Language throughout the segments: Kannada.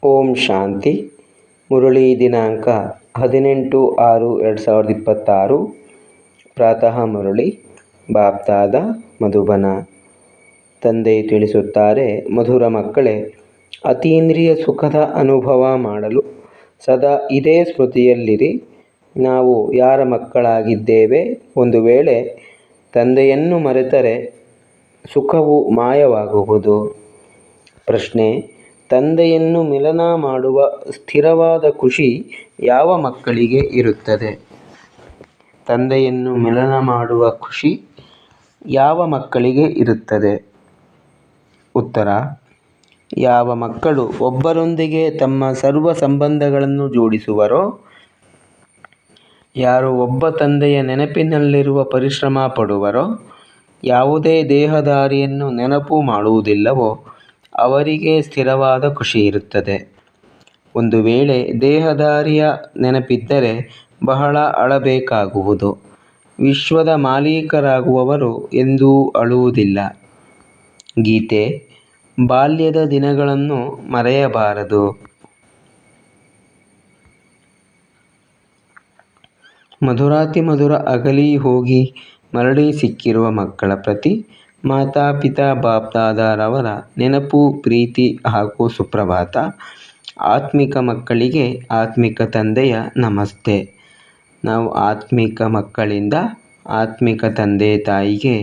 ಓಂ ಶಾಂತಿ. ಮುರಳಿ ದಿನಾಂಕ 18/6/2026. ಪ್ರಾತಃ ಮುರಳಿ. ಬಾಪ್ದಾದ ಮಧುಬನ. ತಂದೆ ತಿಳಿಸುತ್ತಾರೆ, ಮಧುರ ಮಕ್ಕಳೇ, ಅತೀಂದ್ರಿಯ ಸುಖದ ಅನುಭವ ಮಾಡಲು ಸದಾ ಇದೇ ಸ್ಮೃತಿಯಲ್ಲಿರಿ. ನಾವು ಯಾರ ಮಕ್ಕಳಾಗಿದ್ದೇವೆ? ಒಂದು ವೇಳೆ ತಂದೆಯನ್ನು ಮರೆತರೆ ಸುಖವು ಮಾಯವಾಗುವುದು. ಪ್ರಶ್ನೆ: ತಂದೆಯನ್ನು ಮಿಲನ ಮಾಡುವ ಸ್ಥಿರವಾದ ಖುಷಿ ಯಾವ ಮಕ್ಕಳಿಗೆ ಇರುತ್ತದೆ? ತಂದೆಯನ್ನು ಮಿಲನ ಮಾಡುವ ಖುಷಿ ಯಾವ ಮಕ್ಕಳಿಗೆ ಇರುತ್ತದೆ? ಉತ್ತರ: ಯಾವ ಮಕ್ಕಳು ಒಬ್ಬರೊಂದಿಗೆ ತಮ್ಮ ಸರ್ವ ಸಂಬಂಧಗಳನ್ನು ಜೋಡಿಸುವರೋ, ಯಾರು ಒಬ್ಬ ತಂದೆಯ ನೆನಪಿನಲ್ಲಿರುವ ಪರಿಶ್ರಮ ಪಡುವರೋ, ಯಾವುದೇ ದೇಹದಾರಿಯನ್ನು ನೆನಪು ಮಾಡುವುದಿಲ್ಲವೋ ಅವರಿಗೆ ಸ್ಥಿರವಾದ ಖುಷಿ ಇರುತ್ತದೆ. ಒಂದು ವೇಳೆ ದೇಹದಾರಿಯ ನೆನಪಿದ್ದರೆ ಬಹಳ ಅಳಬೇಕಾಗುವುದು. ವಿಶ್ವದ ಮಾಲೀಕರಾಗುವವರು ಎಂದೂ ಅಳುವುದಿಲ್ಲ. ಗೀತೆ: ಬಾಲ್ಯದ ದಿನಗಳನ್ನು ಮರೆಯಬಾರದು. ಮಧುರಾತಿ ಮಧುರ ಅಗಲಿ ಹೋಗಿ ಮರಳಿ ಸಿಕ್ಕಿರುವ ಮಕ್ಕಳ ಪ್ರತಿ ಮಾತಾಪಿತಾ ಬಾಪ್ದಾದರವರ ನೆನಪು, ಪ್ರೀತಿ ಹಾಗೂ ಸುಪ್ರಭಾತ. ಆತ್ಮಿಕ ಮಕ್ಕಳಿಗೆ ಆತ್ಮಿಕ ತಂದೆಯ ನಮಸ್ತೆ. ನಾವು ಆತ್ಮಿಕ ಮಕ್ಕಳಿಂದ ಆತ್ಮಿಕ ತಂದೆ ತಾಯಿಗೆ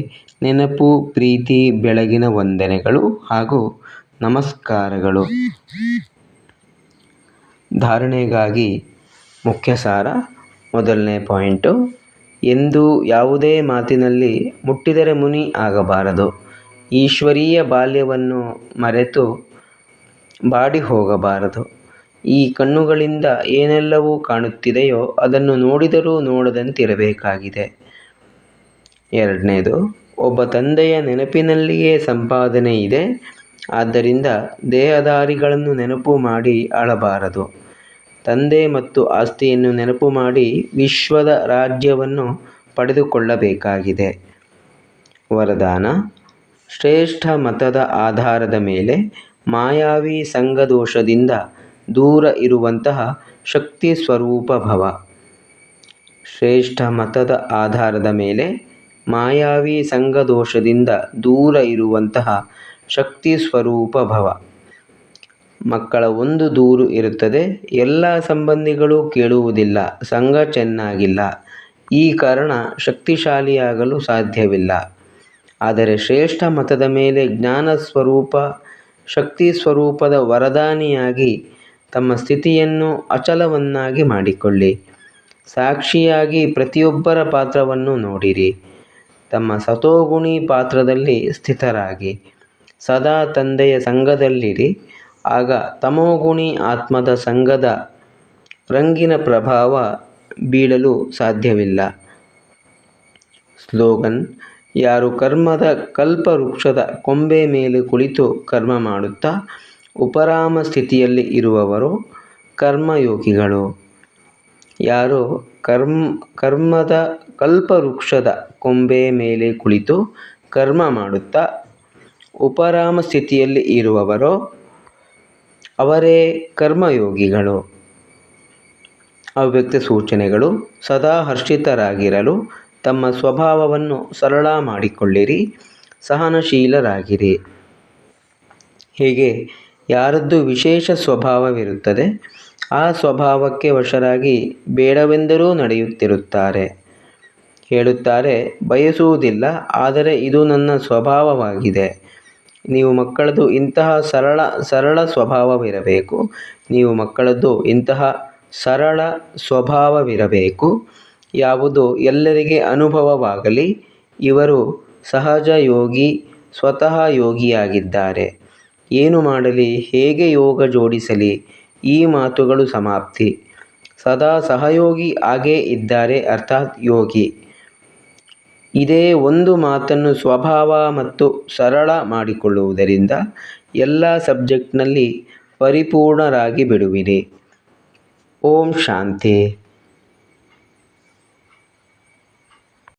ನೆನಪು, ಪ್ರೀತಿ, ಬೆಳಗಿನ ವಂದನೆಗಳು ಹಾಗೂ ನಮಸ್ಕಾರಗಳು. ಧಾರಣೆಗಾಗಿ ಮುಖ್ಯ ಸಾರ. ಮೊದಲನೇ ಪಾಯಿಂಟು: ಎಂದು ಯಾವುದೇ ಮಾತಿನಲ್ಲಿ ಮುಟ್ಟಿದರೆ ಮುನಿ ಆಗಬಾರದು. ಈಶ್ವರೀಯ ಬಾಲ್ಯವನ್ನು ಮರೆತು ಬಾಡಿ ಹೋಗಬಾರದು. ಈ ಕಣ್ಣುಗಳಿಂದ ಏನೆಲ್ಲವೂ ಕಾಣುತ್ತಿದೆಯೋ ಅದನ್ನು ನೋಡಿದರೂ ನೋಡದಂತಿರಬೇಕಾಗಿದೆ. ಎರಡನೇದು: ಒಬ್ಬ ತಂದೆಯ ನೆನಪಿನಲ್ಲಿಯೇ ಸಂಪಾದನೆ ಇದೆ. ಆದ್ದರಿಂದ ದೇಹದಾರಿಗಳನ್ನು ನೆನಪು ಮಾಡಿ ಅಳಬಾರದು. ತಂದೆ ಮತ್ತು ಆಸ್ತಿಯನ್ನು ನೆನಪು ಮಾಡಿ ವಿಶ್ವದ ರಾಜ್ಯವನ್ನು ಪಡೆದುಕೊಳ್ಳಬೇಕಾಗಿದೆ. ವರದಾನ: ಶ್ರೇಷ್ಠ ಮತದ ಆಧಾರದ ಮೇಲೆ ಮಾಯಾವಿ ಸಂಘದೋಷದಿಂದ ದೂರ ಇರುವಂತಹ ಶಕ್ತಿ ಸ್ವರೂಪ ಭವ. ಶ್ರೇಷ್ಠ ಮತದ ಆಧಾರದ ಮೇಲೆ ಮಾಯಾವಿ ಸಂಘದೋಷದಿಂದ ದೂರ ಇರುವಂತಹ ಶಕ್ತಿ ಸ್ವರೂಪ ಭವ. ಮಕ್ಕಳ ಒಂದು ದೂರು ಇರುತ್ತದೆ: ಎಲ್ಲ ಸಂಬಂಧಿಗಳು ಕೇಳುವುದಿಲ್ಲ, ಸಂಘ ಚೆನ್ನಾಗಿಲ್ಲ, ಈ ಕಾರಣ ಶಕ್ತಿಶಾಲಿಯಾಗಲು ಸಾಧ್ಯವಿಲ್ಲ. ಆದರೆ ಶ್ರೇಷ್ಠ ಮತದ ಮೇಲೆ ಜ್ಞಾನ ಸ್ವರೂಪ ಶಕ್ತಿ ಸ್ವರೂಪದ ವರದಾನಿಯಾಗಿ ತಮ್ಮ ಸ್ಥಿತಿಯನ್ನು ಅಚಲವನ್ನಾಗಿ ಮಾಡಿಕೊಳ್ಳಿ. ಸಾಕ್ಷಿಯಾಗಿ ಪ್ರತಿಯೊಬ್ಬರ ಪಾತ್ರವನ್ನು ನೋಡಿರಿ. ತಮ್ಮ ಸತೋಗುಣಿ ಪಾತ್ರದಲ್ಲಿ ಸ್ಥಿತರಾಗಿ ಸದಾ ತಂದೆಯ ಸಂಘದಲ್ಲಿರಿ. ಆಗ ತಮೋಗುಣಿ ಆತ್ಮದ ಸಂಘದ ರಂಗಿನ ಪ್ರಭಾವ ಬೀಳಲು ಸಾಧ್ಯವಿಲ್ಲ. ಸ್ಲೋಗನ್: ಯಾರು ಕರ್ಮದ ಕಲ್ಪವೃಕ್ಷದ ಕೊಂಬೆ ಮೇಲೆ ಕುಳಿತು ಕರ್ಮ ಮಾಡುತ್ತಾ ಉಪರಾಮ ಸ್ಥಿತಿಯಲ್ಲಿ ಇರುವವರೋ ಕರ್ಮಯೋಗಿಗಳು. ಯಾರು ಕರ್ಮದ ಕಲ್ಪವೃಕ್ಷದ ಕೊಂಬೆ ಮೇಲೆ ಕುಳಿತು ಕರ್ಮ ಮಾಡುತ್ತಾ ಉಪರಾಮ ಸ್ಥಿತಿಯಲ್ಲಿ ಇರುವವರೋ ಅವರೇ ಕರ್ಮಯೋಗಿಗಳು. ಅವ್ಯಕ್ತ ಸೂಚನೆಗಳು: ಸದಾ ಹರ್ಷಿತರಾಗಿರಲು ತಮ್ಮ ಸ್ವಭಾವವನ್ನು ಸರಳ ಮಾಡಿಕೊಳ್ಳಿರಿ. ಸಹನಶೀಲರಾಗಿರಿ. ಹೀಗೆ ಯಾರದ್ದು ವಿಶೇಷ ಸ್ವಭಾವವಿರುತ್ತದೆ ಆ ಸ್ವಭಾವಕ್ಕೆ ವಶರಾಗಿ ಬೇಡವೆಂದರೂ ನಡೆಯುತ್ತಿರುತ್ತಾರೆ. ಹೇಳುತ್ತಾರೆ, ಬಯಸುವುದಿಲ್ಲ, ಆದರೆ ಇದು ನನ್ನ ಸ್ವಭಾವವಾಗಿದೆ. ನೀವು ಮಕ್ಕಳದು ಇಂತಹ ಸರಳ ಸ್ವಭಾವವಿರಬೇಕು. ನೀವು ಮಕ್ಕಳದ್ದು ಇಂತಹ ಸರಳ ಸ್ವಭಾವವಿರಬೇಕು. ಯಾವುದು ಎಲ್ಲರಿಗೆ ಅನುಭವವಾಗಲಿ. ಇವರು ಸಹಜ ಯೋಗಿ, ಸ್ವತಃ ಯೋಗಿಯಾಗಿದ್ದಾರೆ. ಏನು ಮಾಡಲಿ, ಹೇಗೆ ಯೋಗ ಜೋಡಿಸಲಿ, ಈ ಮಾತುಗಳು ಸಮಾಪ್ತಿ. ಸದಾ ಸಹಯೋಗಿ ಆಗೇ ಇದ್ದಾರೆ, ಅರ್ಥಾತ್ ಯೋಗಿ. ಇದೇ ಒಂದು ಮಾತನ್ನು ಸ್ವಭಾವ ಮತ್ತು ಸರಳ ಮಾಡಿಕೊಳ್ಳುವುದರಿಂದ ಎಲ್ಲ ಸಬ್ಜೆಕ್ಟ್ನಲ್ಲಿ ಪರಿಪೂರ್ಣರಾಗಿ ಬಿಡುವಿರಿ. ಓಂ ಶಾಂತಿ.